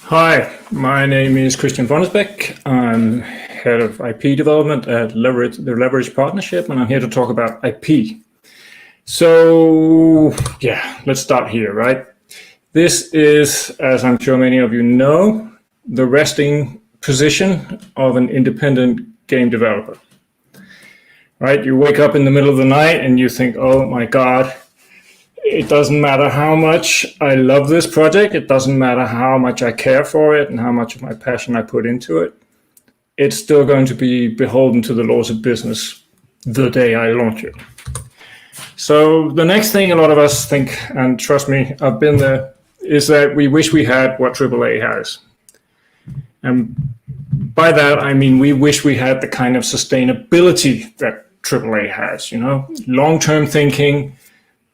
Hi, my name is Fonnesbech. I'm head of IP development at the Leverage Partnership, and I'm here to talk about IP. So yeah, let's start here, right? This is, as I'm sure many of you know, the resting position of an independent game developer, right? You wake up in the middle of the night and you think, oh my God, it doesn't matter how much I love this project. It doesn't matter how much I care for it and how much of my passion I put into it. It's still going to be beholden to the laws of business the day I launch it. So the next thing a lot of us think, and trust me, I've been there, is that we wish we had what AAA has. And by that, I mean, we wish we had the kind of sustainability that AAA has, you know, long-term thinking,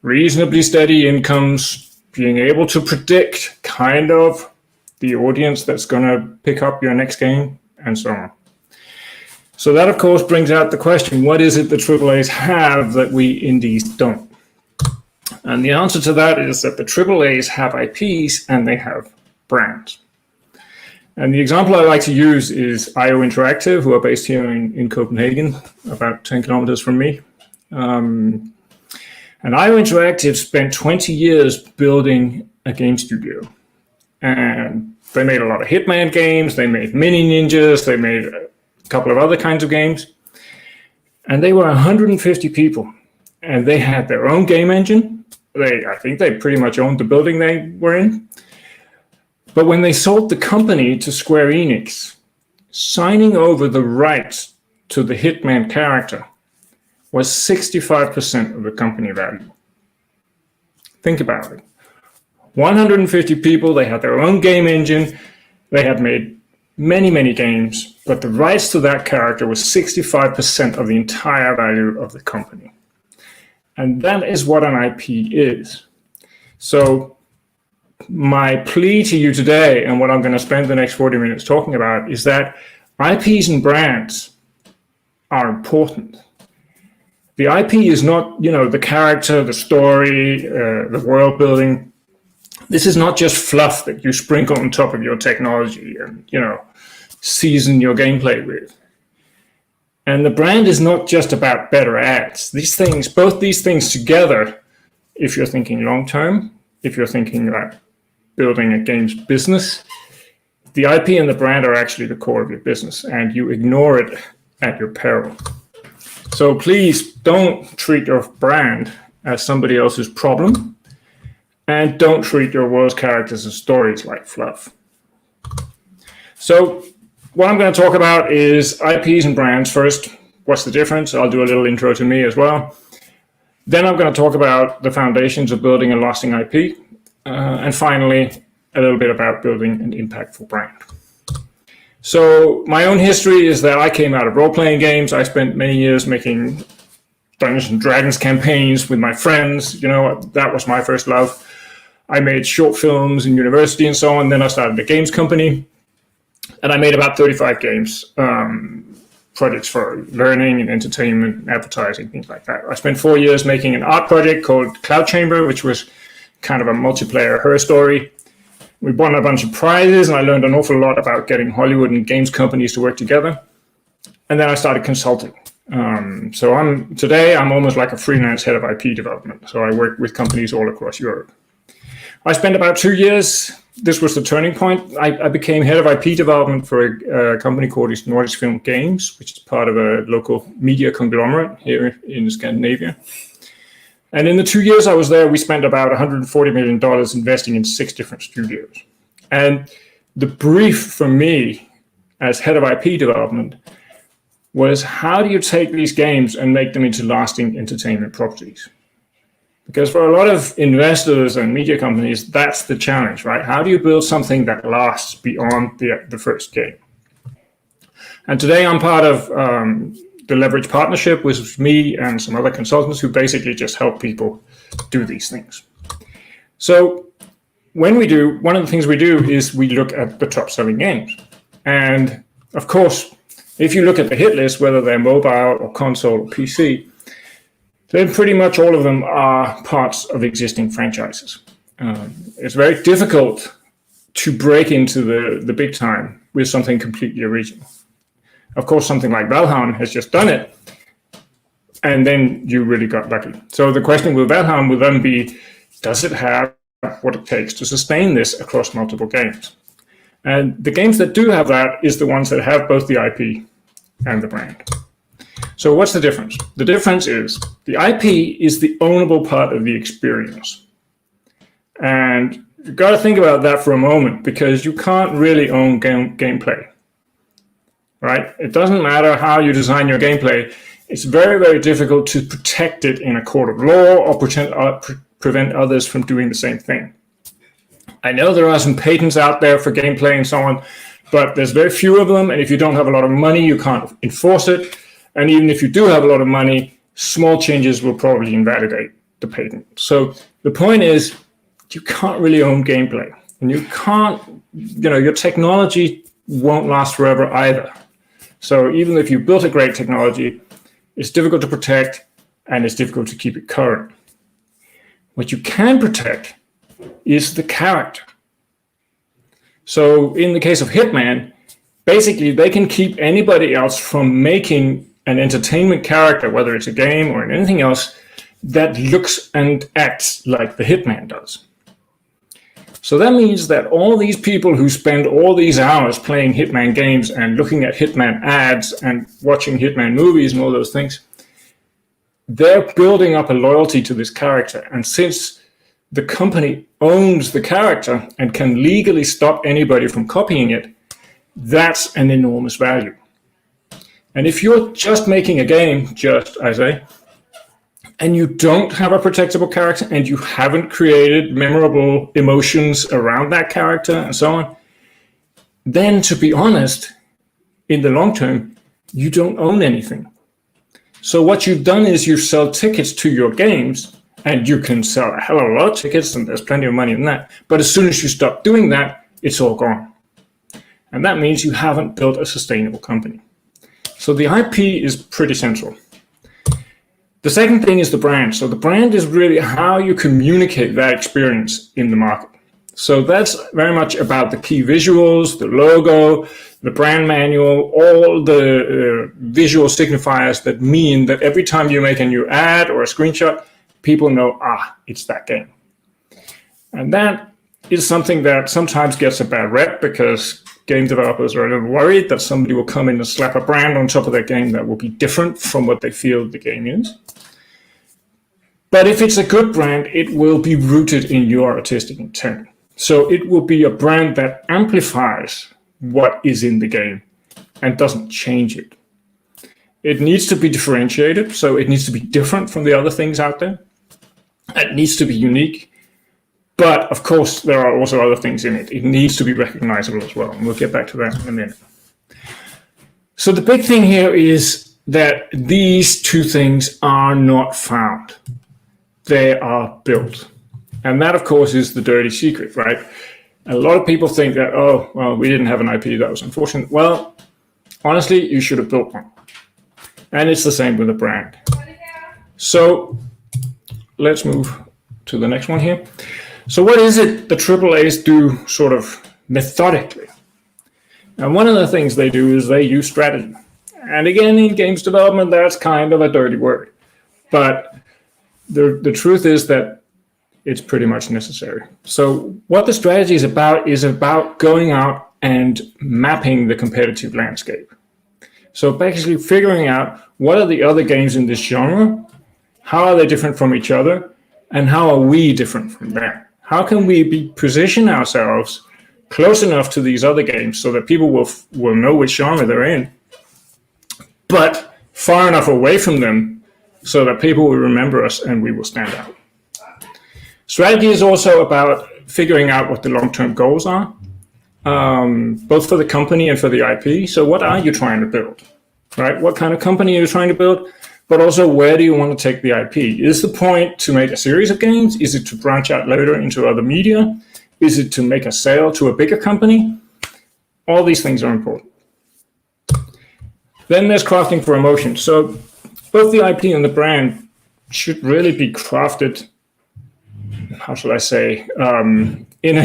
reasonably steady incomes, being able to predict kind of the audience that's going to pick up your next game, and so on. So that, of course, brings out the question, what is it that AAAs have that we indies don't? And the answer to that is that the AAAs have IPs and they have brands. And the example I like to use is IO Interactive, who are based here in Copenhagen, about 10 kilometers from me. And IO Interactive spent 20 years building a game studio. And they made a lot of Hitman games, they made Mini Ninjas, they made a couple of other kinds of games. And they were 150 people. And they had their own game engine. I think they pretty much owned the building they were in. But when they sold the company to Square Enix, signing over the rights to the Hitman character was 65% of the company value. Think about it. 150 people, they had their own game engine, they had made many, many games, but the rights to that character was 65% of the entire value of the company. And that is what an IP is. So my plea to you today, and what I'm going to spend the next 40 minutes talking about, is that IPs and brands are important. The IP is not, you know, the character, the story, the world building. This is not just fluff that you sprinkle on top of your technology and, you know, season your gameplay with. And the brand is not just about better ads. These things, both these things together, if you're thinking long term, if you're thinking about building a game's business, the IP and the brand are actually the core of your business, and you ignore it at your peril. So please don't treat your brand as somebody else's problem, and don't treat your world's characters and stories like fluff. So what I'm going to talk about is IPs and brands first. What's the difference? I'll do a little intro to me as well. Then I'm going to talk about the foundations of building a lasting IP. And finally, a little bit about building an impactful brand. So my own history is that I came out of role-playing games. I spent many years making Dungeons and Dragons campaigns with my friends. You know, that was my first love. I made short films in university and so on. Then I started a games company. And I made about 35 games, projects for learning and entertainment, advertising, things like that. I spent 4 years making an art project called Cloud Chamber, which was kind of a multiplayer her story. We won a bunch of prizes, and I learned an awful lot about getting Hollywood and games companies to work together. And then I started consulting. So today I'm almost like a freelance head of IP development. So I work with companies all across Europe. I spent about 2 years. This was the turning point. I became head of IP development for a company called Nordisk Film Games, which is part of a local media conglomerate here in Scandinavia. And in the 2 years I was there, we spent about $140 million investing in 6 different studios. And the brief for me as head of IP development was, how do you take these games and make them into lasting entertainment properties? Because for a lot of investors and media companies, that's the challenge, right? How do you build something that lasts beyond the first game? And today I'm part of the Leverage Partnership, with me and some other consultants who basically just help people do these things. So one of the things we do is we look at the top selling games. And of course, if you look at the hit list, whether they're mobile or console or PC, then pretty much all of them are parts of existing franchises. It's very difficult to break into the big time with something completely original. Of course, something like Valheim has just done it, and then you really got lucky. So the question with Valheim will then be, does it have what it takes to sustain this across multiple games? And the games that do have that is the ones that have both the IP and the brand. So what's the difference? The difference is the IP is the ownable part of the experience. And you've got to think about that for a moment, because you can't really own gameplay, right? It doesn't matter how you design your gameplay. It's very, very difficult to protect it in a court of law or prevent others from doing the same thing. I know there are some patents out there for gameplay and so on, but there's very few of them, and if you don't have a lot of money, you can't enforce it. And even if you do have a lot of money, small changes will probably invalidate the patent. So the point is, you can't really own gameplay, and you can't, your technology won't last forever either. So even if you built a great technology, it's difficult to protect, and it's difficult to keep it current. What you can protect is the character. So in the case of Hitman, basically they can keep anybody else from making an entertainment character, whether it's a game or anything else, that looks and acts like the Hitman does. So that means that all these people who spend all these hours playing Hitman games and looking at Hitman ads and watching Hitman movies and all those things, they're building up a loyalty to this character. And since the company owns the character and can legally stop anybody from copying it, that's an enormous value. And if you're just making a game, and you don't have a protectable character, and you haven't created memorable emotions around that character and so on, then to be honest, in the long term, you don't own anything. So what you've done is you sell tickets to your games, and you can sell a hell of a lot of tickets, and there's plenty of money in that. But as soon as you stop doing that, it's all gone. And that means you haven't built a sustainable company. So the IP is pretty central. The second thing is the brand. So the brand is really how you communicate that experience in the market. So that's very much about the key visuals, the logo, the brand manual, all the visual signifiers that mean that every time you make a new ad or a screenshot, people know, it's that game. And that is something that sometimes gets a bad rep, because game developers are a little worried that somebody will come in and slap a brand on top of their game that will be different from what they feel the game is. But if it's a good brand, it will be rooted in your artistic intent. So it will be a brand that amplifies what is in the game and doesn't change it. It needs to be differentiated, so it needs to be different from the other things out there. It needs to be unique. But of course, there are also other things in it. It needs to be recognizable as well. And we'll get back to that in a minute. So the big thing here is that these two things are not found. They are built. And that, of course, is the dirty secret, right? A lot of people think that, we didn't have an IP, that was unfortunate. Well, honestly, you should have built one. And it's the same with a brand. So let's move to the next one here. So what is it the AAAs do sort of methodically? And one of the things they do is they use strategy. And again, in games development, that's kind of a dirty word. But the truth is that it's pretty much necessary. So what the strategy is about going out and mapping the competitive landscape. So basically figuring out what are the other games in this genre, how are they different from each other, and how are we different from them? How can we position ourselves close enough to these other games so that people will know which genre they're in, but far enough away from them so that people will remember us and we will stand out. Strategy is also about figuring out what the long-term goals are, both for the company and for the IP. So what are you trying to build, right? What kind of company are you trying to build? But also, where do you want to take the IP? Is the point to make a series of games? Is it to branch out later into other media? Is it to make a sale to a bigger company? All these things are important. Then there's crafting for emotion. So both the IP and the brand should really be crafted, how shall I say, in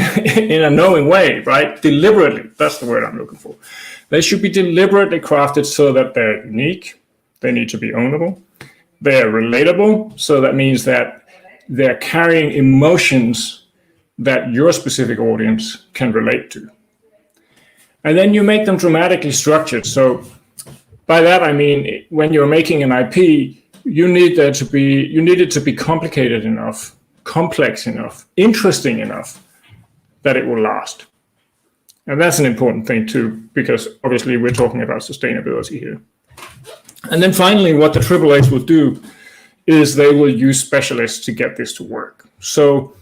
in a knowing way, right? Deliberately, that's the word I'm looking for. They should be deliberately crafted so that they're unique. They need to be ownable. They're relatable, so that means that they're carrying emotions that your specific audience can relate to. And then you make them dramatically structured. So by that I mean, when you're making an IP, you need it to be complicated enough, complex enough, interesting enough that it will last. And that's an important thing too, because obviously we're talking about sustainability here. And then finally, what the AAAs will do is they will use specialists to get this to work. So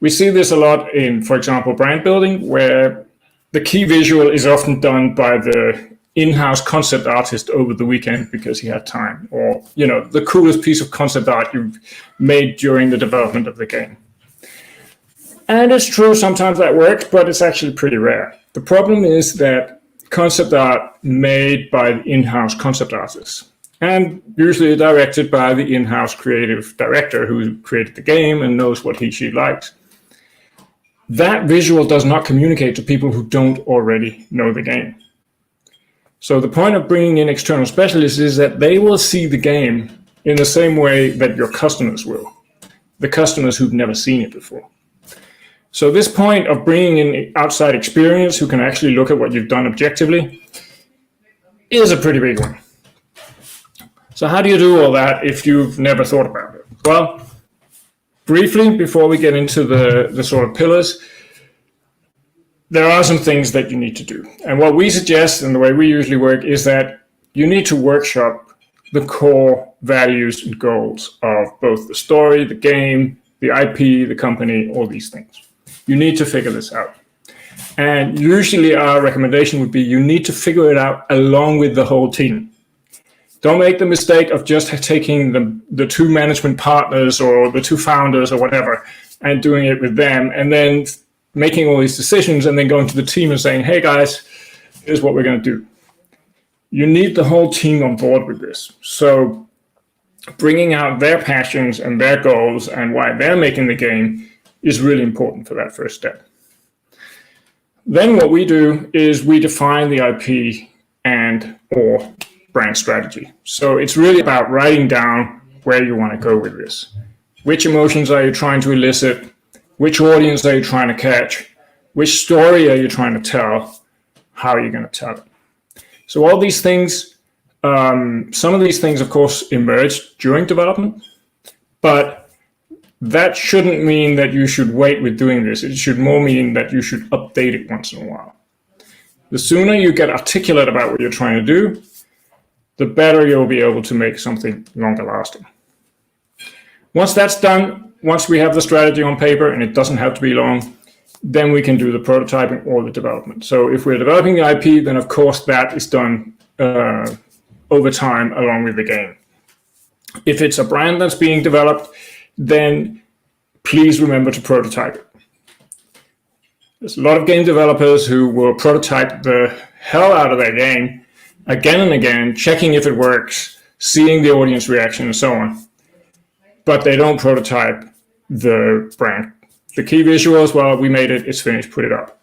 we see this a lot in, for example, brand building, where the key visual is often done by the in-house concept artist over the weekend because he had time, or, you know, the coolest piece of concept art you've made during the development of the game. And it's true, sometimes that works, but it's actually pretty rare. The problem is that concept art made by the in-house concept artists, and usually directed by the in-house creative director who created the game and knows what she likes. That visual does not communicate to people who don't already know the game. So the point of bringing in external specialists is that they will see the game in the same way that your customers will, the customers who've never seen it before. So this point of bringing in outside experience who can actually look at what you've done objectively is a pretty big one. So how do you do all that if you've never thought about it? Well, briefly, before we get into the sort of pillars, there are some things that you need to do. And what we suggest, and the way we usually work, is that you need to workshop the core values and goals of both the story, the game, the IP, the company, all these things. You need to figure this out. And usually our recommendation would be you need to figure it out along with the whole team. Don't make the mistake of just taking the two management partners or the two founders or whatever and doing it with them and then making all these decisions and then going to the team and saying, hey guys, here's what we're going to do. You need the whole team on board with this. So bringing out their passions and their goals and why they're making the game is really important for that first step. Then what we do is we define the IP and or brand strategy. So it's really about writing down where you want to go with this. Which emotions are you trying to elicit? Which audience are you trying to catch? Which story are you trying to tell? How are you going to tell it? So all these things, some of these things, of course, emerge during development, but that shouldn't mean that you should wait with doing this. It should more mean that you should update it once in a while. The sooner you get articulate about what you're trying to do, the better you'll be able to make something longer lasting. Once that's done, once we have the strategy on paper, and it doesn't have to be long, then we can do the prototyping or the development. So if we're developing the IP, then of course that is done over time along with the game. If it's a brand that's being developed, then please remember to prototype it. There's a lot of game developers who will prototype the hell out of their game again and again, checking if it works, seeing the audience reaction and so on. But they don't prototype the brand. The key visuals, well, we made it, it's finished, put it up.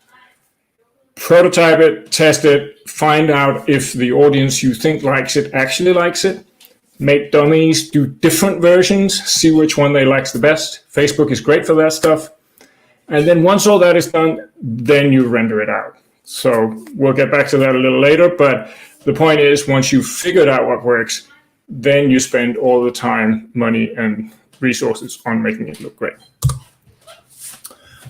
Prototype it, test it, find out if the audience you think likes it actually likes it. Make dummies, do different versions, see which one they likes the best. Facebook is great for that stuff. And then once all that is done, then you render it out. So we'll get back to that a little later, but the point is once you've figured out what works, then you spend all the time, money, and resources on making it look great.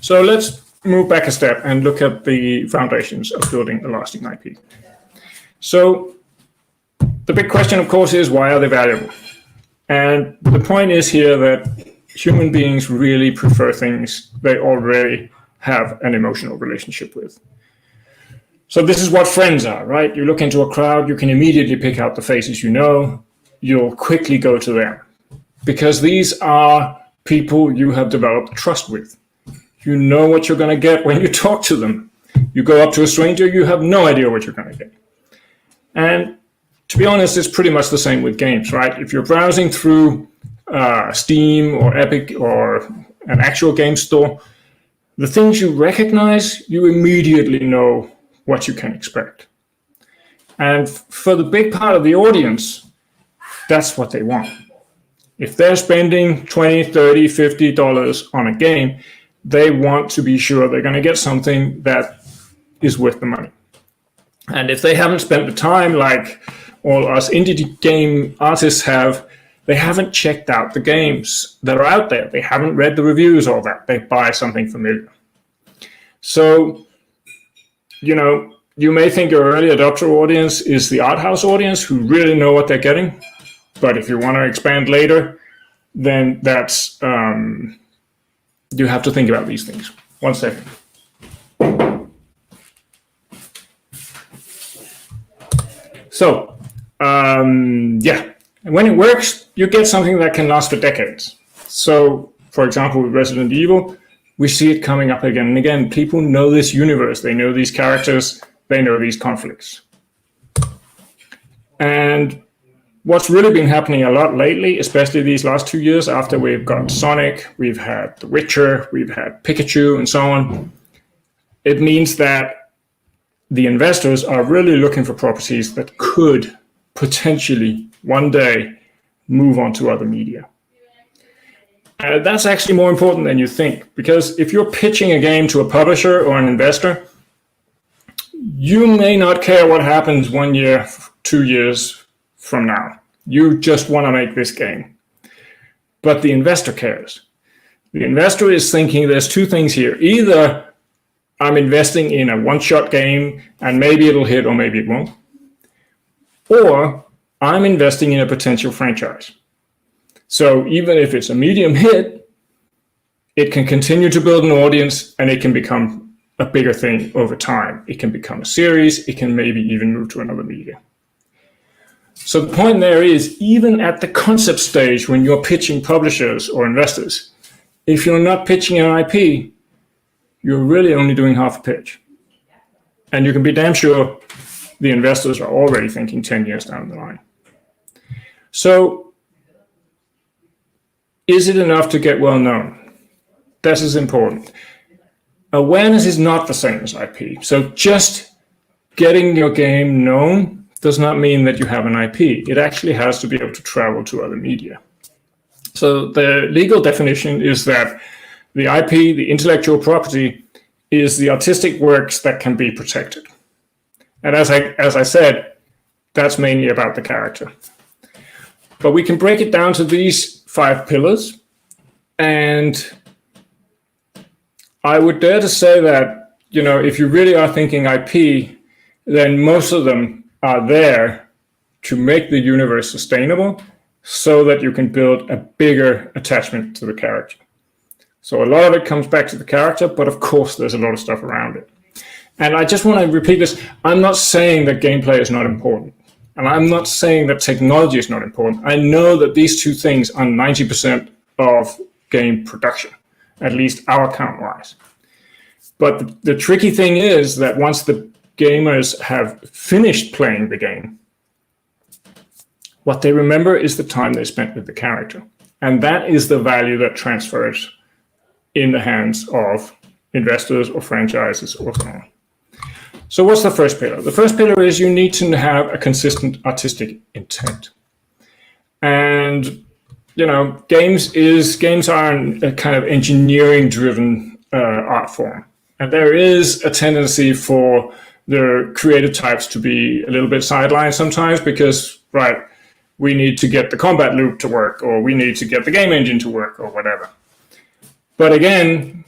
So let's move back a step and look at the foundations of building a lasting IP. So the big question, of course, is why are they valuable? And the point is here that human beings really prefer things they already have an emotional relationship with. So this is what friends are, right? You look into a crowd, you can immediately pick out the faces you know, you'll quickly go to them because these are people you have developed trust with. You know what you're going to get when you talk to them. You go up to a stranger, you have no idea what you're going to get. And to be honest, it's pretty much the same with games, right? If you're browsing through Steam or Epic or an actual game store, the things you recognize, you immediately know what you can expect. And for the big part of the audience, that's what they want. If they're spending $20, $30, $50 on a game, they want to be sure they're going to get something that is worth the money. And if they haven't spent the time, like all us indie game artists have, they haven't checked out the games that are out there. They haven't read the reviews or that. They buy something familiar. So, you know, you may think your early adopter audience is the art house audience who really know what they're getting. But if you want to expand later, then that's, you have to think about these things. One second. So, yeah, when it works, you get something that can last for decades. So, for example, with Resident Evil, we see it coming up again and again. People know this universe. They know these characters. They know these conflicts. And what's really been happening a lot lately, especially these last 2 years after we've got Sonic, we've had The Witcher, we've had Pikachu, and so on, it means that the investors are really looking for properties that could potentially one day move on to other media. That's actually more important than you think, because if you're pitching a game to a publisher or an investor, you may not care what happens 1 year, 2 years from now. You just want to make this game. But the investor cares. The investor is thinking there's two things here. Either I'm investing in a one-shot game and maybe it'll hit or maybe it won't. Or I'm investing in a potential franchise. So even if it's a medium hit, it can continue to build an audience and it can become a bigger thing over time. It can become a series. It can maybe even move to another media. So the point there is, even at the concept stage, when you're pitching publishers or investors, if you're not pitching an IP, you're really only doing half a pitch. And you can be damn sure the investors are already thinking 10 years down the line. So is it enough to get well known? This is important. Awareness is not the same as IP. So just getting your game known does not mean that you have an IP. It actually has to be able to travel to other media. So the legal definition is that the IP, the intellectual property, is the artistic works that can be protected. And as I said, that's mainly about the character. But we can break it down to these 5 pillars. And I would dare to say that, you know, if you really are thinking IP, then most of them are there to make the universe sustainable so that you can build a bigger attachment to the character. So a lot of it comes back to the character, but of course there's a lot of stuff around it. And I just want to repeat this. I'm not saying that gameplay is not important. And I'm not saying that technology is not important. I know that these two things are 90% of game production, at least our count-wise. But the tricky thing is that once the gamers have finished playing the game, what they remember is the time they spent with the character. And that is the value that transfers in the hands of investors or franchises or so on. So what's the first pillar? The first pillar is you need to have a consistent artistic intent. And, you know, games are a kind of engineering-driven art form. And there is a tendency for the creative types to be a little bit sidelined sometimes because, right, we need to get the combat loop to work, or we need to get the game engine to work, or whatever. But again,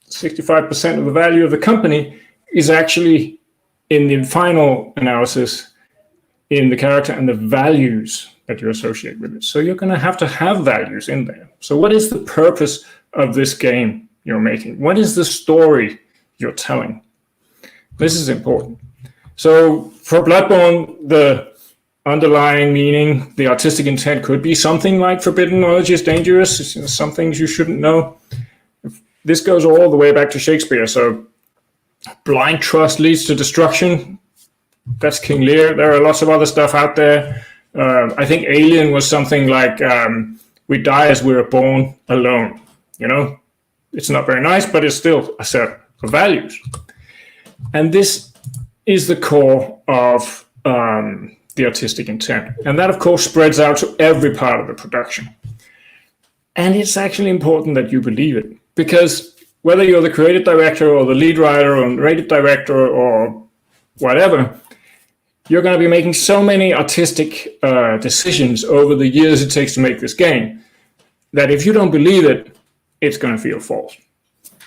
65% of the value of the company is actually in the final analysis in the character and the values that you associate with it. So you're going to have values in there. So what is the purpose of this game you're making? What is the story you're telling? This is important. So for Bloodborne, the underlying meaning, the artistic intent could be something like forbidden knowledge is dangerous. Some things you shouldn't know. This goes all the way back to Shakespeare. So blind trust leads to destruction. That's King Lear. There are lots of other stuff out there. I think Alien was something like we die as we were born alone. You know, It's not very nice, but it's still a set of values. And this is the core of the artistic intent. And that, of course, spreads out to every part of the production. And it's actually important that you believe it, because whether you're the creative director or the lead writer or creative director or whatever, you're going to be making so many artistic decisions over the years it takes to make this game that if you don't believe it, it's going to feel false.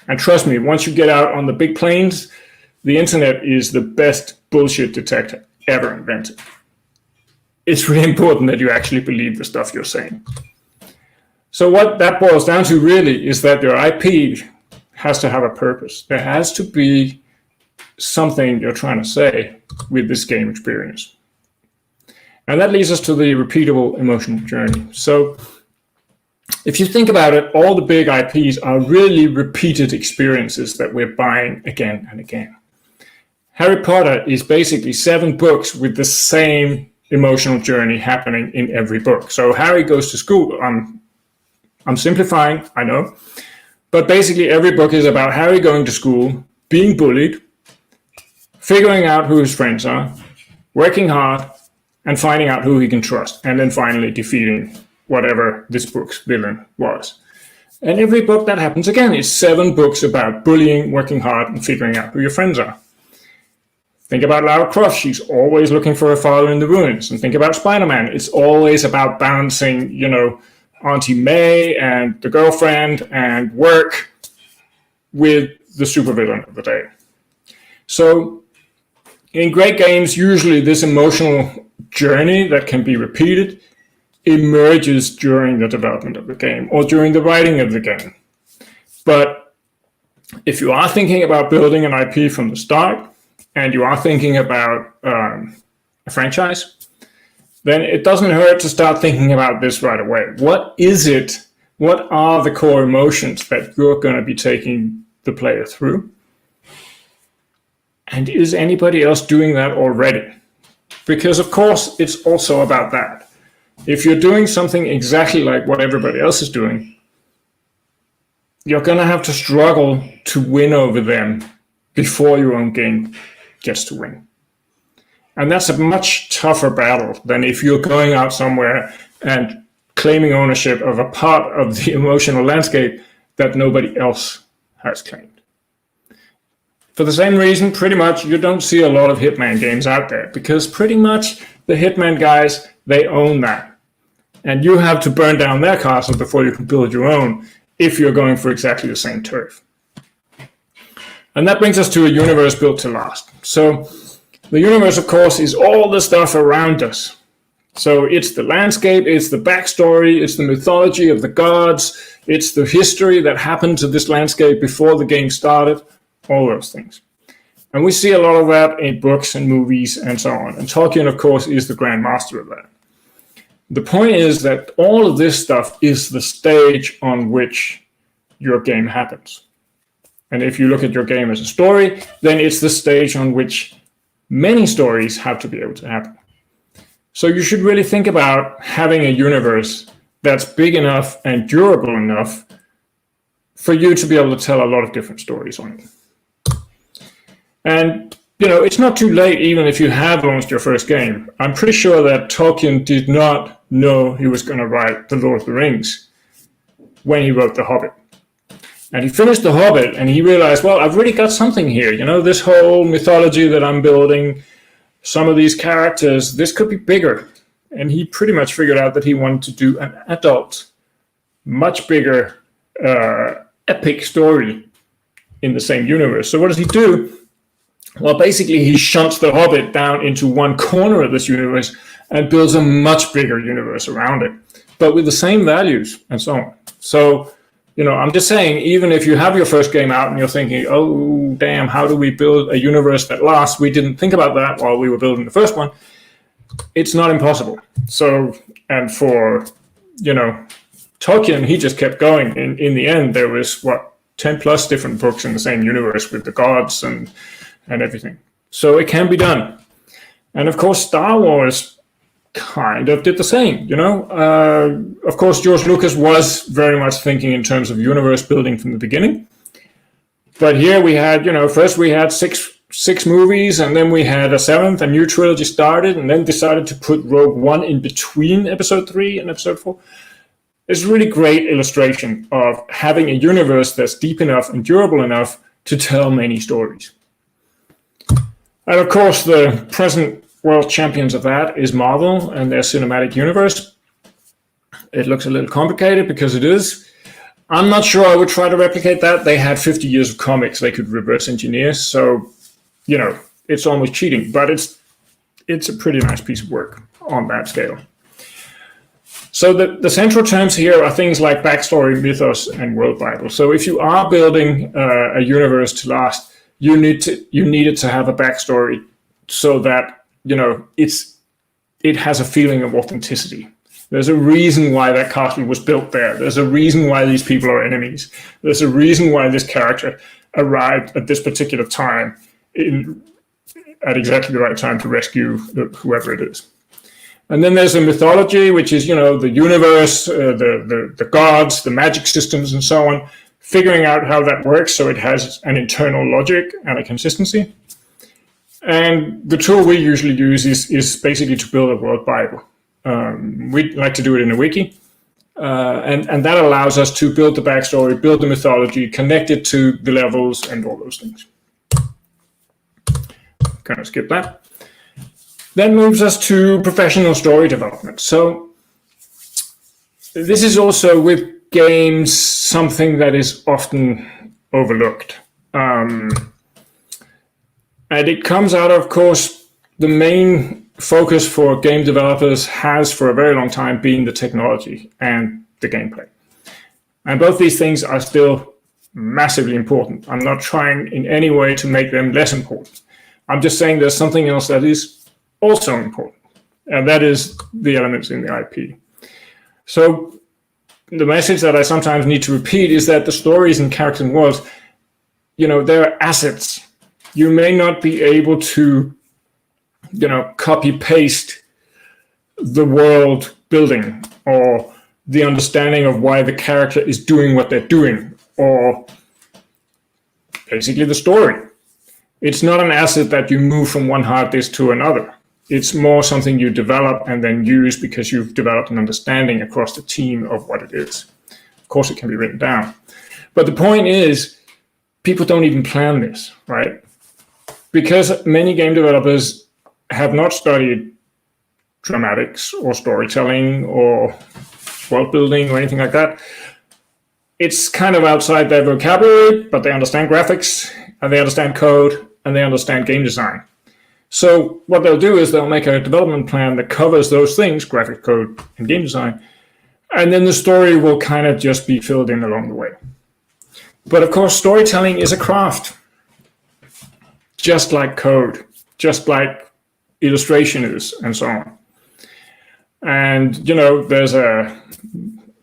And trust me, once you get out on the big plains, the internet is the best bullshit detector ever invented. It's really important that you actually believe the stuff you're saying. So what that boils down to really is that your IP has to have a purpose. There has to be something you're trying to say with this game experience. And that leads us to the repeatable emotional journey. So if you think about it, all the big IPs are really repeated experiences that we're buying again and again. Harry Potter is basically 7 books with the same emotional journey happening in every book. So Harry goes to school. I'm simplifying, I know. But basically every book is about Harry going to school, being bullied, figuring out who his friends are, working hard, and finding out who he can trust, and then finally defeating whatever this book's villain was. And every book that happens again is 7 books about bullying, working hard, and figuring out who your friends are. Think about Lara Croft, she's always looking for her father in the ruins. And think about Spider-Man, it's always about balancing, Auntie May and the girlfriend and work with the supervillain of the day. So in great games, usually this emotional journey that can be repeated emerges during the development of the game or during the writing of the game. But if you are thinking about building an IP from the start and you are thinking about a franchise, then it doesn't hurt to start thinking about this right away. What is it? What are the core emotions that you're going to be taking the player through? And is anybody else doing that already? Because of course, it's also about that. If you're doing something exactly like what everybody else is doing, you're going to have to struggle to win over them before your own game gets to win. And that's a much tougher battle than if you're going out somewhere and claiming ownership of a part of the emotional landscape that nobody else has claimed. For the same reason, pretty much, you don't see a lot of Hitman games out there, because pretty much the Hitman guys, they own that. And you have to burn down their castle before you can build your own if you're going for exactly the same turf. And that brings us to a universe built to last. So the universe, of course, is all the stuff around us. So it's the landscape, it's the backstory, it's the mythology of the gods, it's the history that happened to this landscape before the game started, all those things. And we see a lot of that in books and movies and so on. And Tolkien, of course, is the grand master of that. The point is that all of this stuff is the stage on which your game happens. And if you look at your game as a story, then it's the stage on which many stories have to be able to happen. So you should really think about having a universe that's big enough and durable enough for you to be able to tell a lot of different stories on it. And, it's not too late even if you have launched your first game. I'm pretty sure that Tolkien did not know he was going to write The Lord of the Rings when he wrote The Hobbit. And he finished The Hobbit and he realized, well, I've really got something here. This whole mythology that I'm building, some of these characters, this could be bigger. And he pretty much figured out that he wanted to do an adult, much bigger, epic story in the same universe. So what does he do? Well, basically, he shunts The Hobbit down into one corner of this universe and builds a much bigger universe around it, but with the same values and so on. So, I'm just saying, even if you have your first game out and you're thinking, oh, damn, how do we build a universe that lasts? We didn't think about that while we were building the first one. It's not impossible. So, and for, Tolkien, he just kept going. In the end, there was, 10 plus different books in the same universe with the gods and everything. So it can be done. And of course, Star Wars kind of did the same, you know. Of course, George Lucas was very much thinking in terms of universe building from the beginning. But here we had, you know, first we had six movies, and then we had a seventh, a new trilogy started, and then decided to put Rogue One in between episode 3 and episode 4. It's a really great illustration of having a universe that's deep enough and durable enough to tell many stories. And of course, the present world champions of that is Marvel and their cinematic universe. It looks a little complicated because it is. I'm not sure I would try to replicate that. They had 50 years of comics they could reverse engineer, so, you know, it's almost cheating, but it's a pretty nice piece of work on that scale. So the central terms here are things like backstory, mythos, and world Bible. So if you are building a universe to last, you need it to have a backstory so that, you know, it has a feeling of authenticity. There's a reason why that castle was built there. There's a reason why these people are enemies. There's a reason why this character arrived at this particular time at exactly the right time to rescue whoever it is. And then there's a mythology, which is, you know, the universe, the gods, the magic systems, and so on, figuring out how that works so it has an internal logic and a consistency. And the tool we usually use is basically to build a world Bible. We like to do it in a wiki, and that allows us to build the backstory, build the mythology, connect it to the levels, and all those things. Kind of skip that. Then moves us to professional story development. So this is also with games something that is often overlooked. And it comes out of course, the main focus for game developers has for a very long time been the technology and the gameplay. And both these things are still massively important. I'm not trying in any way to make them less important. I'm just saying there's something else that is also important, and that is the elements in the IP. So the message that I sometimes need to repeat is that the stories and characters and worlds, you know, they're assets. You may not be able to, you know, copy paste the world building or the understanding of why the character is doing what they're doing, or basically the story. It's not an asset that you move from one hard disk to another. It's more something you develop and then use because you've developed an understanding across the team of what it is. Of course, it can be written down. But the point is, people don't even plan this, right? Because many game developers have not studied dramatics or storytelling or world building or anything like that. It's kind of outside their vocabulary, but they understand graphics and they understand code and they understand game design. So what they'll do is they'll make a development plan that covers those things, graphic code and game design, and then the story will kind of just be filled in along the way. But of course, storytelling is a craft, just like code, just like illustration is, and so on. And, you know, there's a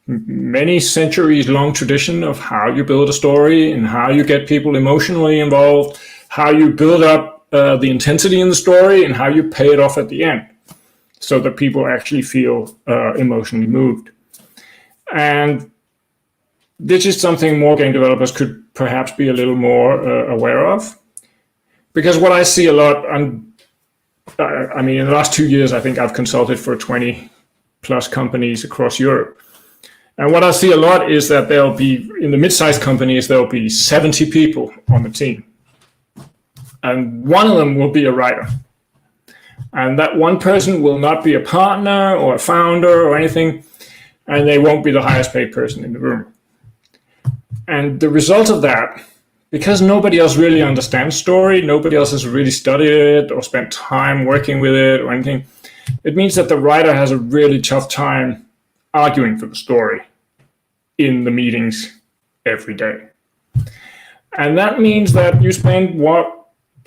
many centuries long tradition of how you build a story and how you get people emotionally involved, how you build up the intensity in the story, and how you pay it off at the end so that people actually feel emotionally moved. And this is something more game developers could perhaps be a little more aware of. Because what I see a lot, I mean, in the last 2 years, I think I've consulted for 20 plus companies across Europe. And what I see a lot is that there'll be, in the mid-sized companies, there'll be 70 people on the team. And one of them will be a writer. And that one person will not be a partner or a founder or anything, and they won't be the highest paid person in the room. And the result of that, because nobody else really understands story, nobody else has really studied it or spent time working with it or anything, it means that the writer has a really tough time arguing for the story in the meetings every day. And that means that you spend,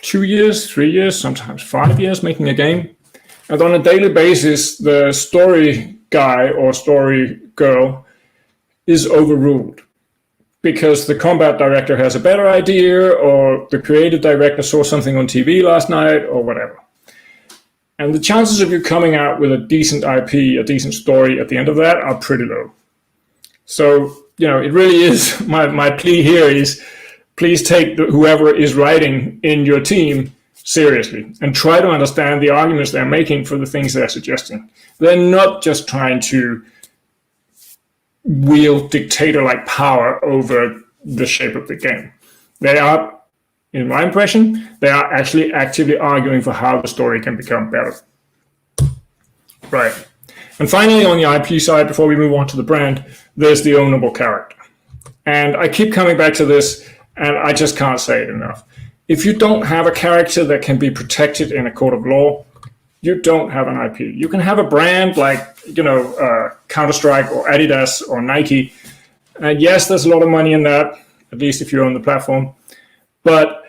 2 years, 3 years, sometimes 5 years making a game. And on a daily basis, the story guy or story girl is overruled because the combat director has a better idea, or the creative director saw something on TV last night, or whatever. And the chances of you coming out with a decent IP, a decent story at the end of that are pretty low. So, it really is, my plea here is, please take whoever is writing in your team seriously and try to understand the arguments they're making for the things they're suggesting. They're not just trying to wield dictator-like power over the shape of the game. They are, in my impression, they are actually actively arguing for how the story can become better. Right. And finally, on the IP side, before we move on to the brand, there's the ownable character. And I keep coming back to this, and I just can't say it enough. If you don't have a character that can be protected in a court of law, you don't have an IP. You can have a brand like, Counter-Strike or Adidas or Nike. And yes, there's a lot of money in that, at least if you own the platform. But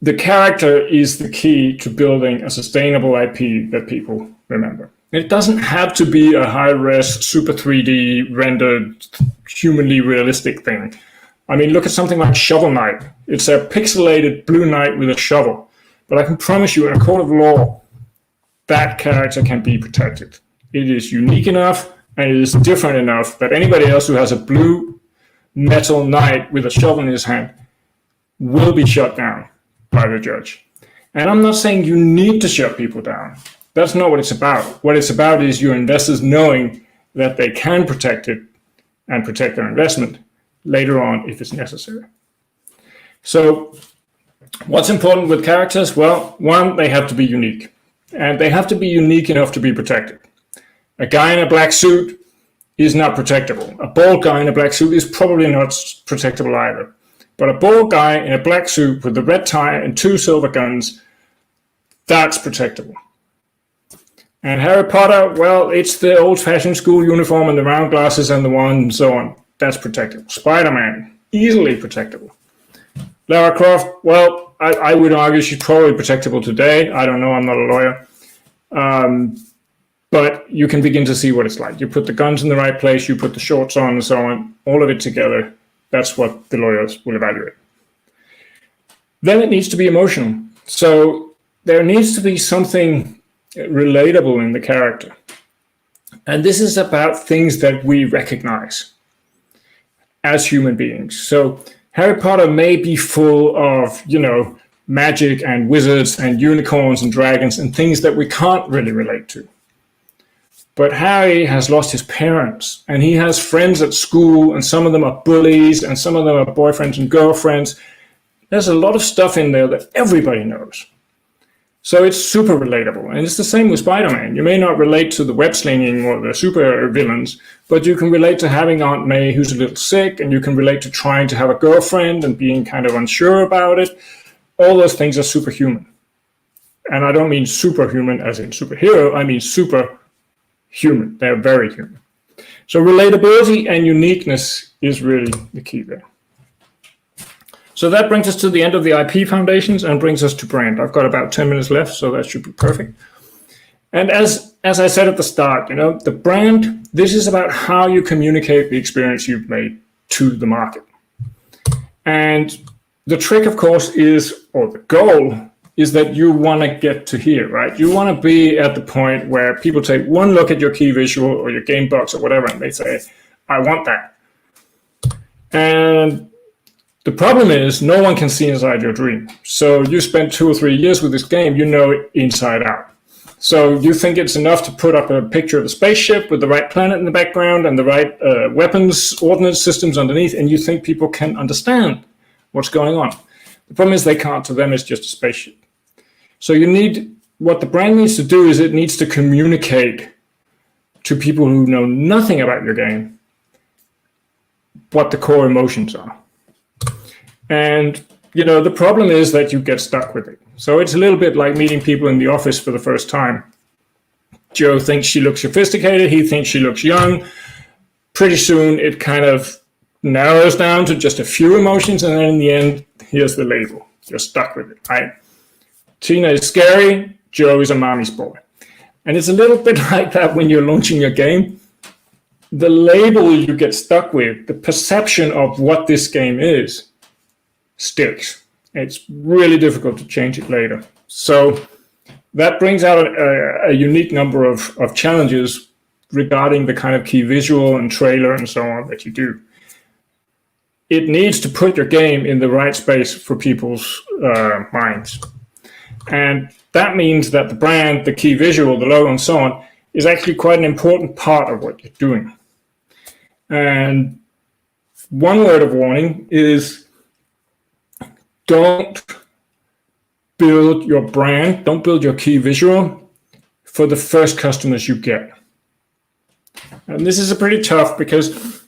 the character is the key to building a sustainable IP that people remember. It doesn't have to be a high-res, super 3D rendered, humanly realistic thing. I mean, look at something like Shovel Knight. It's a pixelated blue knight with a shovel. But I can promise you, in a court of law, that character can be protected. It is unique enough, and it is different enough that anybody else who has a blue metal knight with a shovel in his hand will be shut down by the judge. And I'm not saying you need to shut people down. That's not what it's about. What it's about is your investors knowing that they can protect it and protect their investment later on if it's necessary. So what's important with characters? Well, one, they have to be unique. And they have to be unique enough to be protected. A guy in a black suit is not protectable. A bald guy in a black suit is probably not protectable either. But a bald guy in a black suit with a red tie and 2 silver guns, that's protectable. And Harry Potter, well, it's the old-fashioned school uniform and the round glasses and the wand and so on. That's protectable. Spider-Man, easily protectable. Lara Croft, well, I would argue she's probably protectable today. I don't know, I'm not a lawyer. But you can begin to see what it's like. You put the guns in the right place, you put the shorts on and so on, all of it together. That's what the lawyers will evaluate. Then it needs to be emotional. So there needs to be something relatable in the character. And this is about things that we recognize as human beings. So Harry Potter may be full of, magic and wizards and unicorns and dragons and things that we can't really relate to. But Harry has lost his parents and he has friends at school and some of them are bullies and some of them are boyfriends and girlfriends. There's a lot of stuff in there that everybody knows. So it's super relatable. And it's the same with Spider-Man. You may not relate to the web slinging or the super villains, but you can relate to having Aunt May who's a little sick, and you can relate to trying to have a girlfriend and being kind of unsure about it. All those things are superhuman. And I don't mean superhuman as in superhero, I mean superhuman. They're very human. So relatability and uniqueness is really the key there. So that brings us to the end of the IP foundations and brings us to brand. I've got about 10 minutes left, so that should be perfect. And as I said at the start, the brand, this is about how you communicate the experience you've made to the market. And the trick, of course, is, or the goal, is that you want to get to here, right? You want to be at the point where people take one look at your key visual or your game box or whatever, and they say, I want that. And the problem is no one can see inside your dream. So you spent 2 or 3 years with this game, you know it inside out. So you think it's enough to put up a picture of a spaceship with the right planet in the background and the right weapons, ordnance systems underneath, and you think people can understand what's going on. The problem is they can't. To them, it's just a spaceship. So what the brand needs to do is it needs to communicate to people who know nothing about your game what the core emotions are. And, the problem is that you get stuck with it. So it's a little bit like meeting people in the office for the first time. Joe thinks she looks sophisticated. He thinks she looks young. Pretty soon it kind of narrows down to just a few emotions. And then in the end, here's the label. You're stuck with it, right? Tina is scary. Joe is a mommy's boy. And it's a little bit like that when you're launching your game. The label you get stuck with, the perception of what this game is, sticks. It's really difficult to change it later. So that brings out a unique number of challenges regarding the kind of key visual and trailer and so on that you do. It needs to put your game in the right space for people's minds. And that means that the brand, the key visual, the logo and so on is actually quite an important part of what you're doing. And one word of warning is don't build your brand, don't build your key visual for the first customers you get. And this is a pretty tough because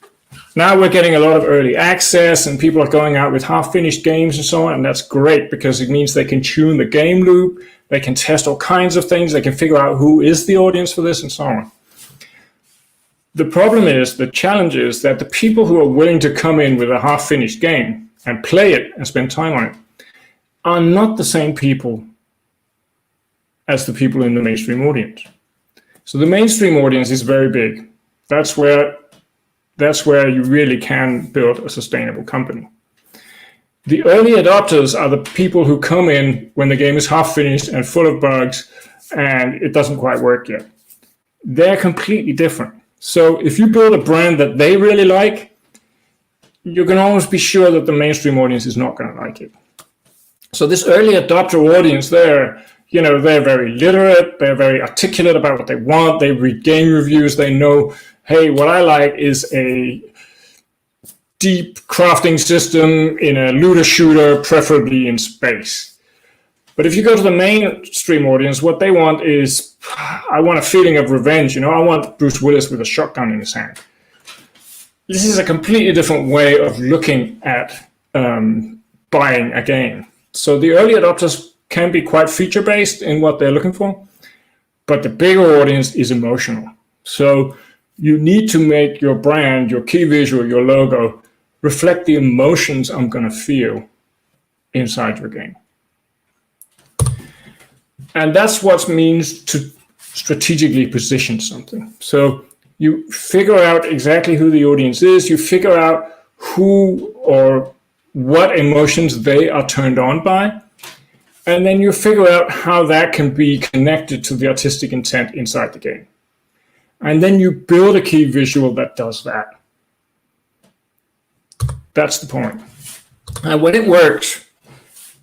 now we're getting a lot of early access and people are going out with half-finished games and so on, and that's great because it means they can tune the game loop, they can test all kinds of things, they can figure out who is the audience for this and so on. The problem is, the challenge is that the people who are willing to come in with a half-finished game and play it and spend time on it are not the same people as the people in the mainstream audience. So the mainstream audience is very big. That's where you really can build a sustainable company. The early adopters are the people who come in when the game is half finished and full of bugs and it doesn't quite work yet. They're completely different. So if you build a brand that they really like, you can almost be sure that the mainstream audience is not going to like it. So this early adopter audience, they're very literate, they're very articulate about what they want, they read game reviews, they know, hey, what I like is a deep crafting system in a looter shooter, preferably in space. But if you go to the mainstream audience, what they want is, I want a feeling of revenge. I want Bruce Willis with a shotgun in his hand. This is a completely different way of looking at buying a game. So the early adopters can be quite feature-based in what they're looking for, but the bigger audience is emotional. So you need to make your brand, your key visual, your logo, reflect the emotions I'm going to feel inside your game. And that's what it means to strategically position something. So you figure out exactly who the audience is, you figure out who or what emotions they are turned on by, and then you figure out how that can be connected to the artistic intent inside the game. And then you build a key visual that does that. That's the point. And when it works,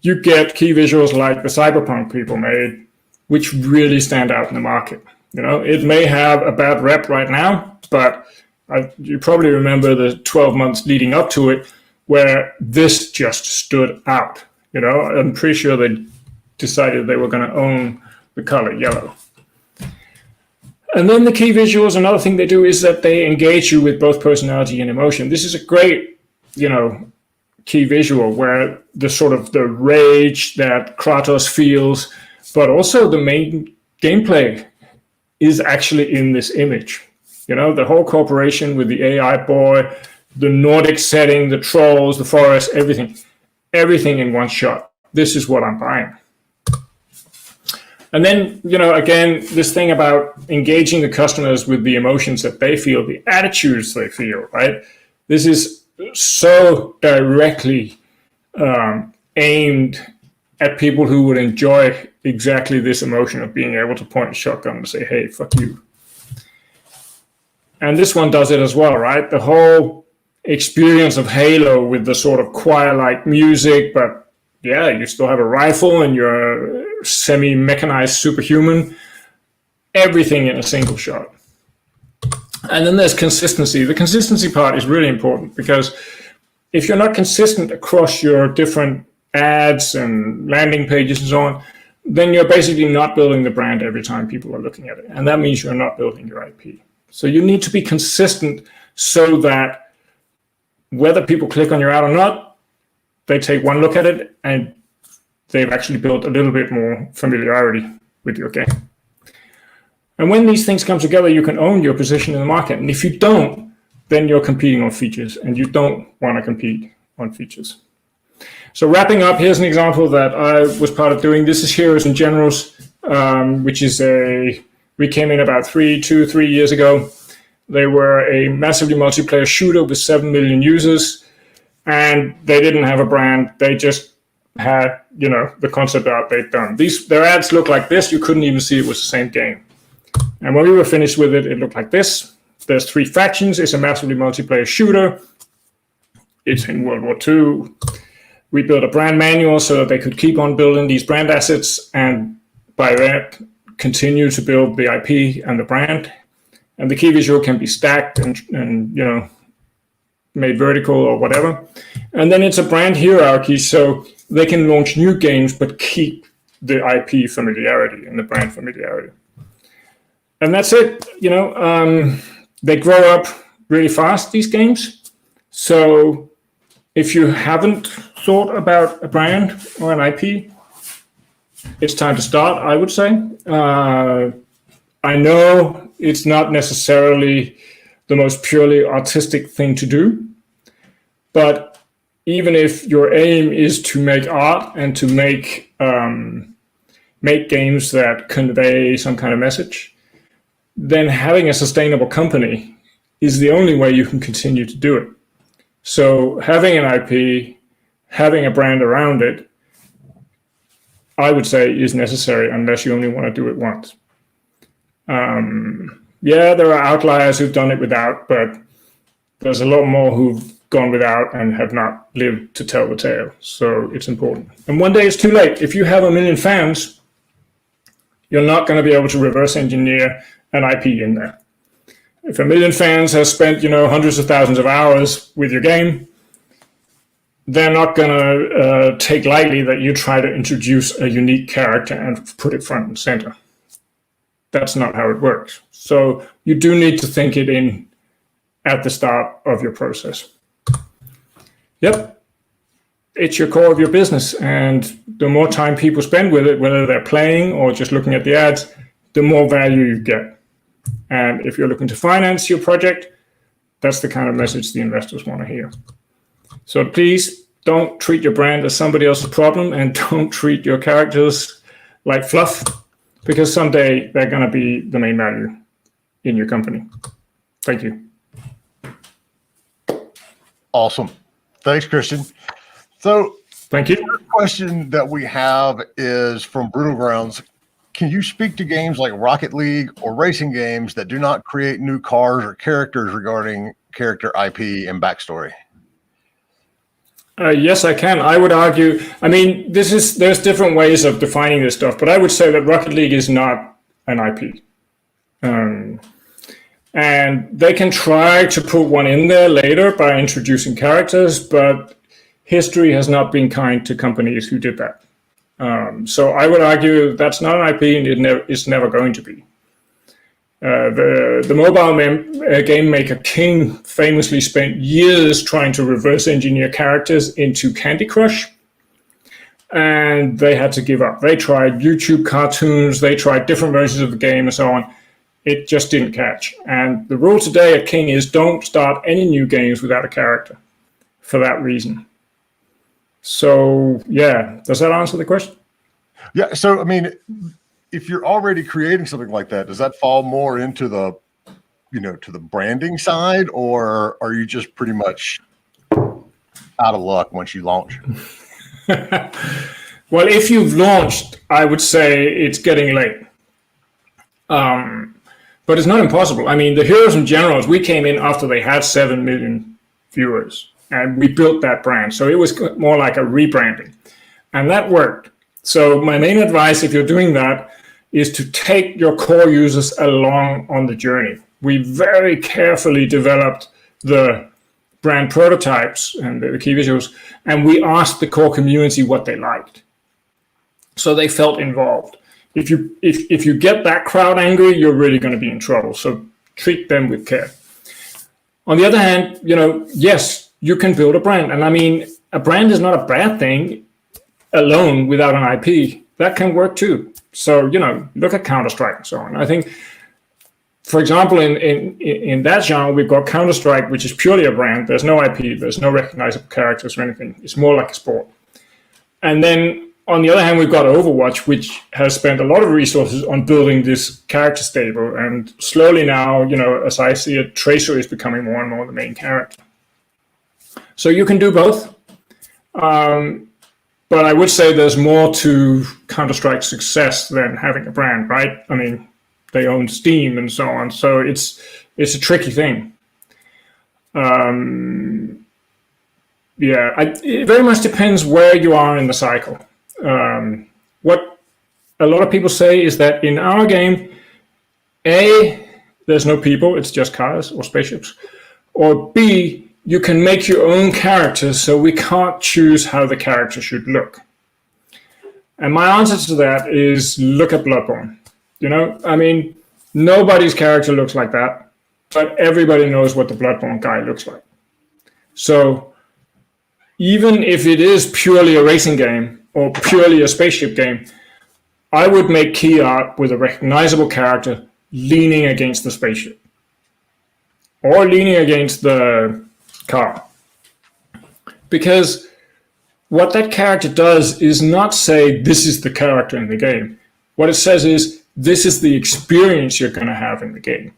you get key visuals like the Cyberpunk people made, which really stand out in the market. It may have a bad rep right now, but you probably remember the 12 months leading up to it where this just stood out. I'm pretty sure they decided they were going to own the color yellow. And then the key visuals, another thing they do is that they engage you with both personality and emotion. This is a great, key visual where the rage that Kratos feels, but also the main gameplay is actually in this image. The whole corporation with the AI boy, the Nordic setting, the trolls, the forest, everything in one shot. This is what I'm buying. And then, again, this thing about engaging the customers with the emotions that they feel, the attitudes they feel, right? This is so directly aimed at people who would enjoy exactly this emotion of being able to point a shotgun and say, hey, fuck you. And this one does it as well, right? The whole experience of Halo with the sort of choir-like music, but yeah, you still have a rifle and you're semi-mechanized superhuman, everything in a single shot. And then there's consistency. The consistency part is really important because if you're not consistent across your different ads and landing pages and so on, then you're basically not building the brand every time people are looking at it. And that means you're not building your IP. So you need to be consistent so that whether people click on your ad or not, they take one look at it and they've actually built a little bit more familiarity with your game. And when these things come together, you can own your position in the market. And if you don't, then you're competing on features, and you don't want to compete on features. So wrapping up, here's an example that I was part of doing. This is Heroes and Generals, which is we came in about 3 years ago. They were a massively multiplayer shooter with 7 million users, and they didn't have a brand. They just had, the concept art they'd done. Their ads look like this. You couldn't even see it was the same game. And when we were finished with it, it looked like this. There's 3 factions. It's a massively multiplayer shooter. It's in World War II. We built a brand manual so that they could keep on building these brand assets, and by that, continue to build the IP and the brand. And the key visual can be stacked and made vertical or whatever. And then it's a brand hierarchy, so they can launch new games but keep the IP familiarity and the brand familiarity. And that's it. They grow up really fast, these games. So if you haven't thought about a brand or an IP, it's time to start, I would say. I know it's not necessarily the most purely artistic thing to do, but even if your aim is to make art and to make games that convey some kind of message, then having a sustainable company is the only way you can continue to do it. So having an IP, having a brand around it, I would say is necessary unless you only want to do it once. There are outliers who've done it without, but there's a lot more who've gone without and have not lived to tell the tale. So it's important. And one day it's too late. If you have 1 million fans, you're not going to be able to reverse engineer an IP in there. If 1 million fans have spent, hundreds of thousands of hours with your game, they're not going to take lightly that you try to introduce a unique character and put it front and center. That's not how it works. So you do need to think it in at the start of your process. Yep, it's your core of your business. And the more time people spend with it, whether they're playing or just looking at the ads, the more value you get. And if you're looking to finance your project, that's the kind of message the investors want to hear. So please don't treat your brand as somebody else's problem, and don't treat your characters like fluff, because someday they're going to be the main value in your company. Thank you. Awesome. Thanks, Christian. So thank you. The question that we have is from Brutal Grounds. Can you speak to games like Rocket League or racing games that do not create new cars or characters regarding character IP and backstory? Yes, I can. I would argue, there's different ways of defining this stuff, but I would say that Rocket League is not an IP. And they can try to put one in there later by introducing characters, but history has not been kind to companies who did that. So I would argue that's not an IP, and it's never going to be. The mobile game maker King famously spent years trying to reverse engineer characters into Candy Crush, and they had to give up. They tried YouTube cartoons, they tried different versions of the game and so on. It just didn't catch. And the rule today at King is don't start any new games without a character for that reason. So, yeah, does that answer the question? Yeah, so, if you're already creating something like that, does that fall more into the, to the branding side, or are you just pretty much out of luck once you launch? Well, if you've launched, I would say it's getting late. But it's not impossible. The Heroes and Generals, we came in after they had 7 million viewers, and we built that brand. So it was more like a rebranding, and that worked. So my main advice, if you're doing that, is to take your core users along on the journey. We very carefully developed the brand prototypes and the key visuals, and we asked the core community what they liked. So they felt involved. If you get that crowd angry, you're really going to be in trouble. So treat them with care. On the other hand, yes, you can build a brand. And a brand is not a bad thing alone without an IP. That can work too. So, look at Counter-Strike and so on. I think, for example, in that genre, we've got Counter-Strike, which is purely a brand. There's no IP, there's no recognizable characters or anything. It's more like a sport. And then, on the other hand, we've got Overwatch, which has spent a lot of resources on building this character stable. And slowly now, as I see it, Tracer is becoming more and more the main character. So you can do both. But I would say there's more to Counter-Strike's success than having a brand, right? I mean, they own Steam and so on, so it's a tricky thing. It very much depends where you are in the cycle. What a lot of people say is that in our game, A, there's no people, it's just cars or spaceships. Or B, you can make your own characters, so we can't choose how the character should look. And my answer to that is look at Bloodborne. You know, I mean, nobody's character looks like that, but everybody knows what the Bloodborne guy looks like. So even if it is purely a racing game or purely a spaceship game, I would make key art with a recognizable character leaning against the spaceship or leaning against the car. Because what that character does is not say, this is the character in the game. What it says is, this is the experience you're going to have in the game.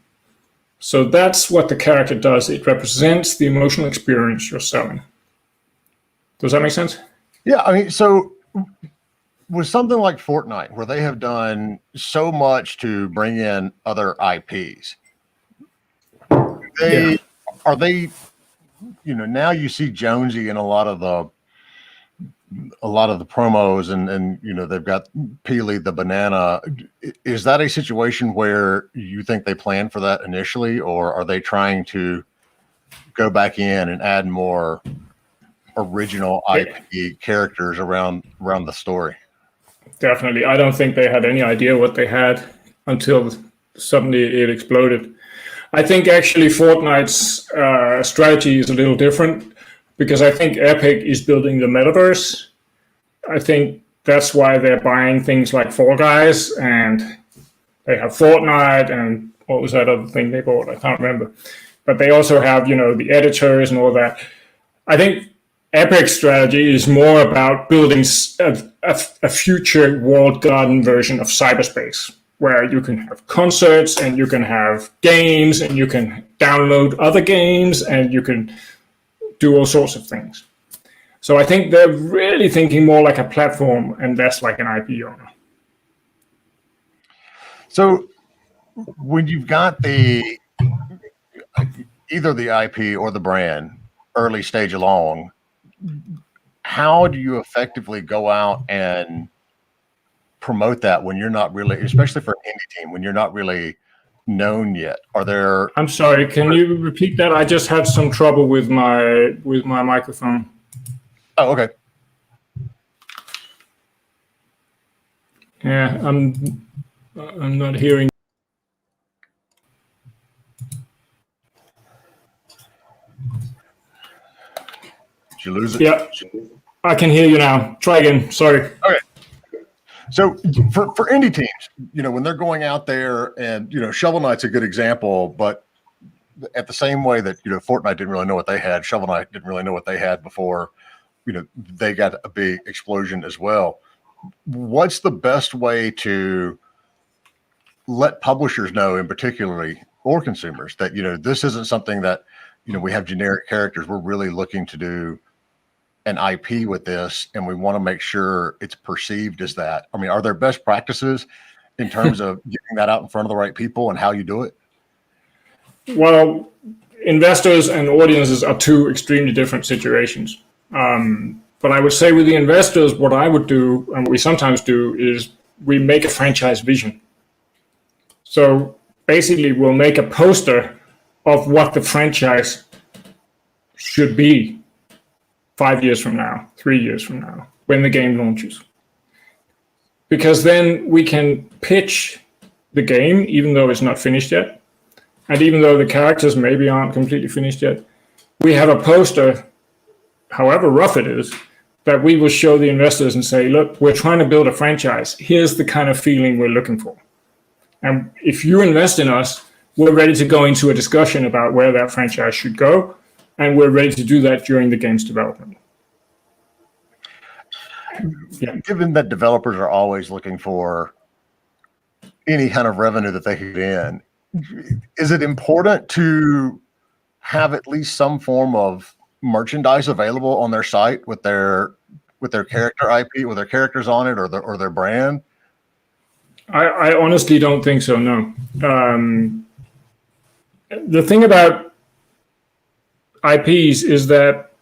So that's what the character does. It represents the emotional experience you're selling. Does that make sense? Yeah, I mean, so with something like Fortnite, where they have done so much to bring in other IPs, are they, you know, now you see Jonesy in a lot of the promos, and you know, they've got Peely the banana. Is that a situation where you think they planned for that initially, or are they trying to go back in and add more original IP characters around the story? Definitely. I don't think they had any idea what they had until suddenly it exploded. I think actually Fortnite's strategy is a little different, because I think Epic is building the metaverse. I think that's why they're buying things like Fall Guys, and they have Fortnite, and what was that other thing they bought? I can't remember. But they also have, you know, the editors and all that. I think Epic's strategy is more about building a future walled garden version of cyberspace, where you can have concerts and you can have games and you can download other games and you can do all sorts of things. So I think they're really thinking more like a platform and less like an IP owner. So when you've got either the IP or the brand early stage along, how do you effectively go out and promote that when you're not really, especially for an indie team, when you're not really known yet? Are there... I'm sorry, can you repeat that? I just had some trouble with my microphone. Oh, okay. Yeah, I'm not hearing. Did you lose it? Yeah, I can hear you now. Try again. Sorry. Okay. So for indie teams, you know, when they're going out there, and, you know, Shovel Knight's a good example, but at the same way that, you know, Fortnite didn't really know what they had, Shovel Knight didn't really know what they had before, you know, they got a big explosion as well. What's the best way to let publishers know, in particularly, or consumers, that, you know, this isn't something that, you know, we have generic characters, we're really looking to do an IP with this, and we want to make sure it's perceived as that? I mean, are there best practices in terms of getting that out in front of the right people and how you do it? Well, investors and audiences are two extremely different situations. But I would say with the investors, what I would do, and what we sometimes do, is we make a franchise vision. So basically, we'll make a poster of what the franchise should be 5 years from now, 3 years from now, when the game launches. Because then we can pitch the game, even though it's not finished yet. And even though the characters maybe aren't completely finished yet, we have a poster, however rough it is, that we will show the investors and say, look, we're trying to build a franchise. Here's the kind of feeling we're looking for. And if you invest in us, we're ready to go into a discussion about where that franchise should go. And we're ready to do that during the game's development. Yeah. Given that developers are always looking for any kind of revenue that they can get in, is it important to have at least some form of merchandise available on their site with their with their character IP, with their characters on it, or their brand? I honestly don't think so. No. The thing about IPs is that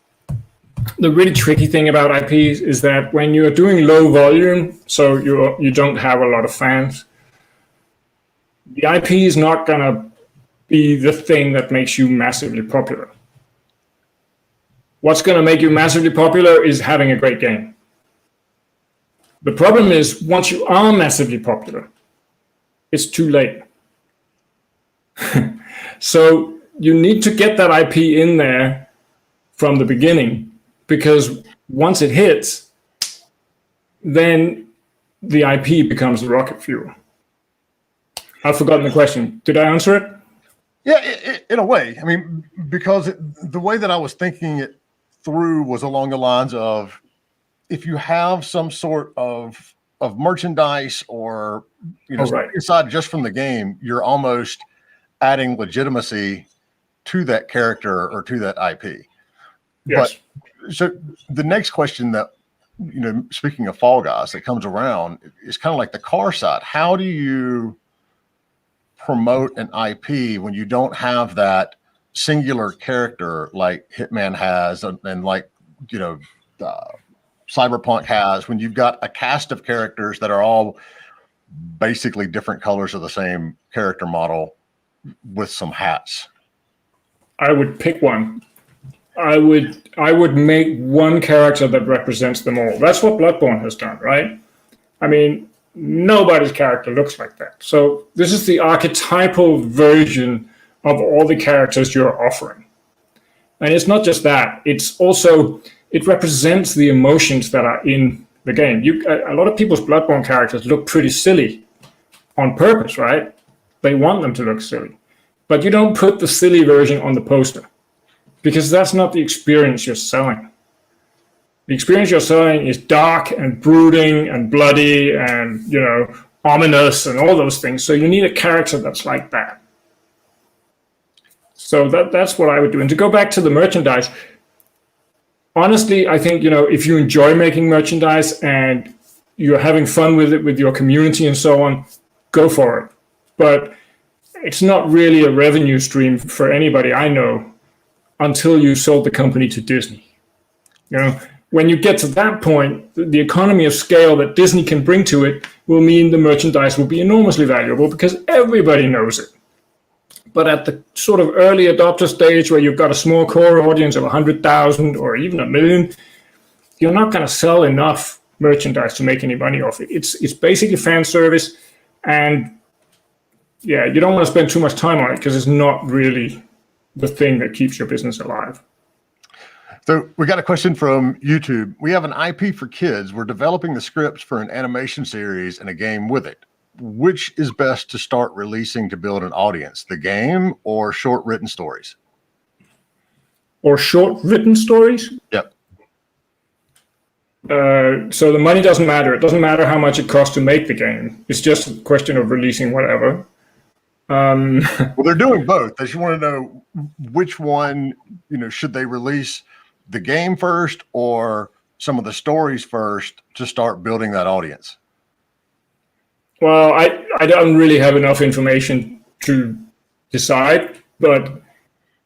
the really tricky thing about IPs is that when you're doing low volume, so you don't have a lot of fans, the IP is not gonna be the thing that makes you massively popular. What's gonna make you massively popular is having a great game. The problem is, once you are massively popular, it's too late. So you need to get that IP in there from the beginning, because once it hits, then the IP becomes the rocket fuel. I've forgotten the question. Did I answer it? Yeah, in a way. I mean, because the way that I was thinking it through was along the lines of, if you have some sort of merchandise or, Right. aside just from the game, you're almost adding legitimacy to that character or to that IP. Yes. But so the next question that, speaking of Fall Guys, that comes around is kind of like the car side. How do you promote an IP when you don't have that singular character like Hitman has and like, Cyberpunk has, when you've got a cast of characters that are all basically different colors of the same character model with some hats? I would pick one. I would make one character that represents them all. That's what Bloodborne has done, right? I mean, nobody's character looks like that. So this is the archetypal version of all the characters you're offering. And it's not just that. It's also, it represents the emotions that are in the game. A lot of people's Bloodborne characters look pretty silly on purpose, right? They want them to look silly. But you don't put the silly version on the poster, because that's not the experience you're selling. The experience you're selling is dark and brooding and bloody and, ominous and all those things. So you need a character that's like that. So that's what I would do. And to go back to the merchandise, honestly, I think, if you enjoy making merchandise and you're having fun with it, with your community and so on, go for it. But it's not really a revenue stream for anybody I know until you sold the company to Disney. When you get to that point, the economy of scale that Disney can bring to it will mean the merchandise will be enormously valuable because everybody knows it. But at the sort of early adopter stage where you've got a small core audience of 100,000 or even 1 million, you're not going to sell enough merchandise to make any money off it. It's basically fan service, and yeah, you don't want to spend too much time on it because it's not really the thing that keeps your business alive. So we got a question from YouTube. We have an IP for kids. We're developing the scripts for an animation series and a game with it. Which is best to start releasing to build an audience, the game or short written stories? Or short written stories? Yep. So the money doesn't matter. It doesn't matter how much it costs to make the game. It's just a question of releasing whatever. Well, they're doing both. They just want to know which one, should they release the game first or some of the stories first to start building that audience? Well, I don't really have enough information to decide, but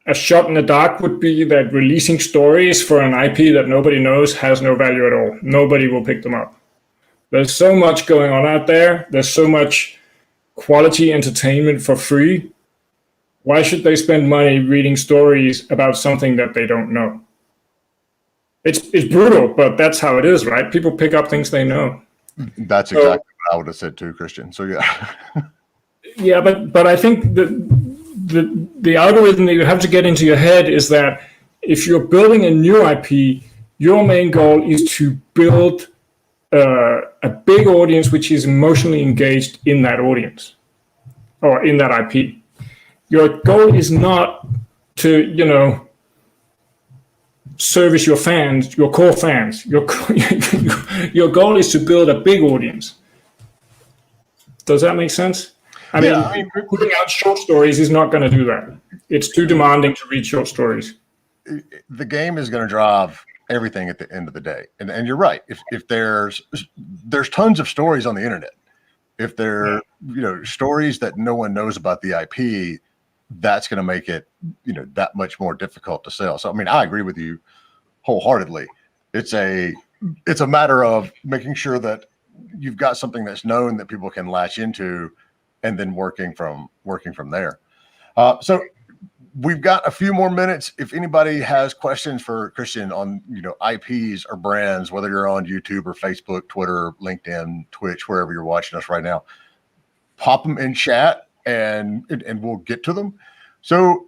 a shot in the dark would be that releasing stories for an IP that nobody knows has no value at all. Nobody will pick them up. There's so much going on out there. There's so much quality entertainment for free. Why should they spend money reading stories about something that they don't know? It's brutal, but that's how it is, right? People pick up things they know. That's exactly what I would have said too, Christian. So yeah. Yeah, but I think the algorithm that you have to get into your head is that if you're building a new IP, your main goal is to build a big audience which is emotionally engaged in that audience or in that IP. Your goal is not to, service your fans, your core fans. Your goal is to build a big audience. Does that make sense? I mean, putting out short stories is not going to do that. It's too demanding to read short stories. The game is going to drive everything at the end of the day. And you're right. If there's tons of stories on the internet, if there stories that no one knows about the IP, that's going to make it that much more difficult to sell. So I mean, I agree with you wholeheartly. It's a matter of making sure that you've got something that's known that people can latch into, and then working from there. So we've got a few more minutes. If anybody has questions for Christian on IPs or brands, whether you're on YouTube or Facebook, Twitter, LinkedIn, Twitch, wherever you're watching us right now, pop them in chat and we'll get to them. So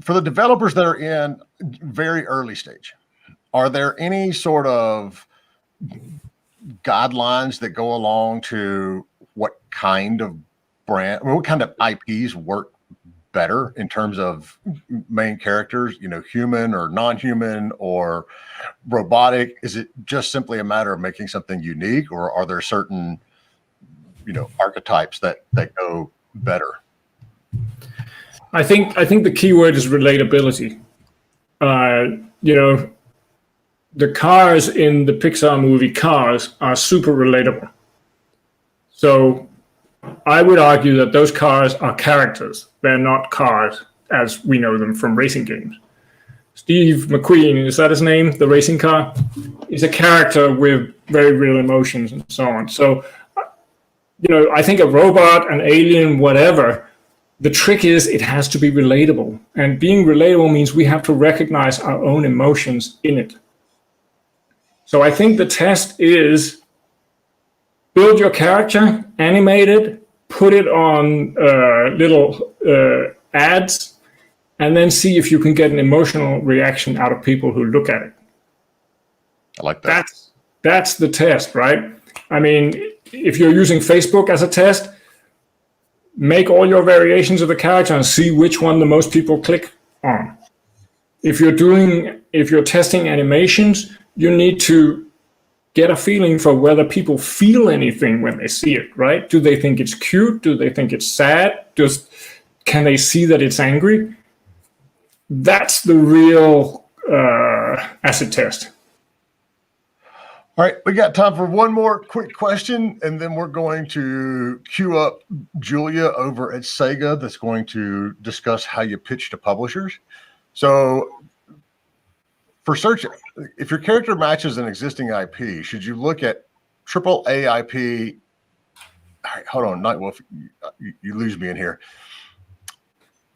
for the developers that are in very early stage, are there any sort of guidelines that go along to what kind of brand, what kind of IPs work better in terms of main characters, human or non-human or robotic? Is it just simply a matter of making something unique, or are there certain, archetypes that go better? I think the key word is relatability. The cars in the Pixar movie Cars are super relatable. So I would argue that those cars are characters. They're not cars as we know them from racing games. Steve McQueen, is that his name? The racing car? He's a character with very real emotions and so on. So, I think a robot, an alien, whatever, the trick is it has to be relatable. And being relatable means we have to recognize our own emotions in it. So I think the test is build your character, animate it, put it on little ads, and then see if you can get an emotional reaction out of people who look at it. I like that. That's the test, right? I mean, if you're using Facebook as a test, make all your variations of the character and see which one the most people click on. If you're testing animations, you need to get a feeling for whether people feel anything when they see it, right? Do they think it's cute? Do they think it's sad? Can they see that it's angry? That's the real acid test. All right, we got time for one more quick question, and then we're going to queue up Julia over at Sega that's going to discuss how you pitch to publishers. So for search, if your character matches an existing IP, should you look at AAA IP? All right, hold on, Nightwolf, you lose me in here.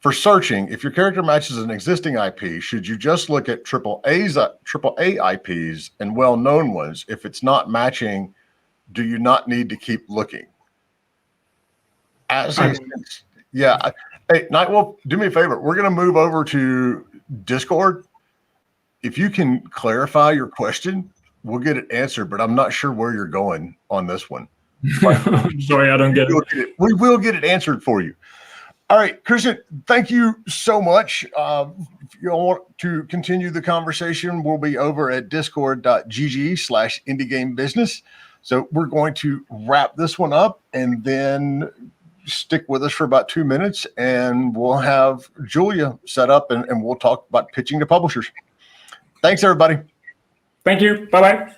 For searching, if your character matches an existing IP, should you just look at AAA IPs and well-known ones? If it's not matching, do you not need to keep looking? Hey, Nightwolf, do me a favor. We're going to move over to Discord. If you can clarify your question, we'll get it answered, but I'm not sure where you're going on this one. Sorry, I don't get it. We will get it answered for you. All right, Christian, thank you so much. If you want to continue the conversation, we'll be over at discord.gg/indiegamebusiness. So we're going to wrap this one up and then stick with us for about 2 minutes, and we'll have Julia set up and we'll talk about pitching to publishers. Thanks, everybody. Thank you. Bye-bye.